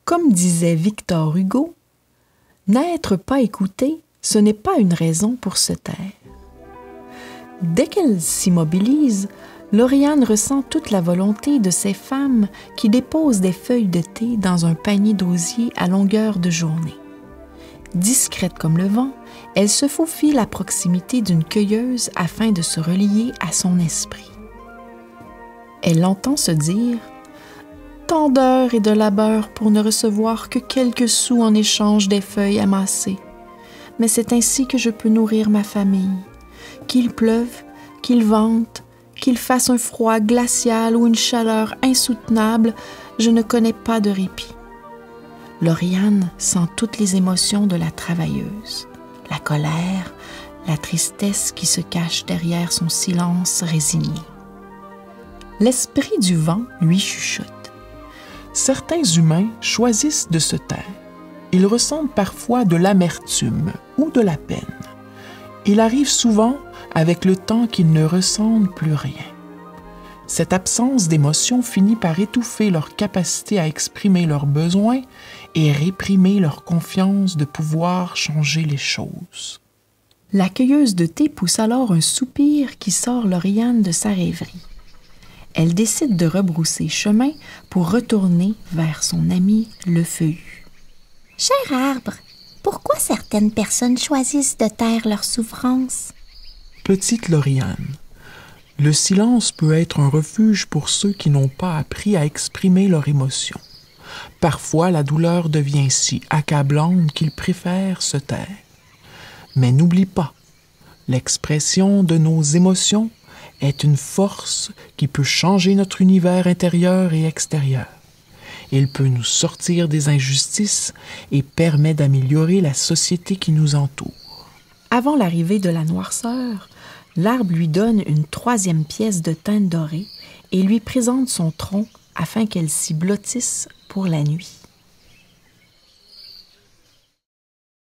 Comme disait Victor Hugo, n'être pas écouté, ce n'est pas une raison pour se taire. Dès qu'elle s'immobilise, Lauriane ressent toute la volonté de ces femmes qui déposent des feuilles de thé dans un panier d'osier à longueur de journée. Discrète comme le vent, elle se faufile à proximité d'une cueilleuse afin de se relier à son esprit. Elle l'entend se dire « Tant d'heures et de labeur pour ne recevoir que quelques sous en échange des feuilles amassées. Mais c'est ainsi que je peux nourrir ma famille. Qu'il pleuve, qu'il vente, qu'il fasse un froid glacial ou une chaleur insoutenable, je ne connais pas de répit. » Lauriane sent toutes les émotions de la travailleuse, la colère, la tristesse qui se cache derrière son silence résigné. L'esprit du vent lui chuchote. Certains humains choisissent de se taire. Ils ressentent parfois de l'amertume ou de la peine. Il arrive souvent avec le temps qu'ils ne ressentent plus rien. Cette absence d'émotion finit par étouffer leur capacité à exprimer leurs besoins et réprimer leur confiance de pouvoir changer les choses. La cueilleuse de thé pousse alors un soupir qui sort Lauriane de sa rêverie. Elle décide de rebrousser chemin pour retourner vers son ami le feuillu. « Cher arbre, pourquoi certaines personnes choisissent de taire leur souffrance? » Petite Lauriane, le silence peut être un refuge pour ceux qui n'ont pas appris à exprimer leurs émotions. Parfois, la douleur devient si accablante qu'ils préfèrent se taire. Mais n'oublie pas, l'expression de nos émotions est une force qui peut changer notre univers intérieur et extérieur. Il peut nous sortir des injustices et permet d'améliorer la société qui nous entoure. Avant l'arrivée de la noirceur, l'arbre lui donne une troisième pièce de teinte dorée et lui présente son tronc afin qu'elle s'y blottisse pour la nuit.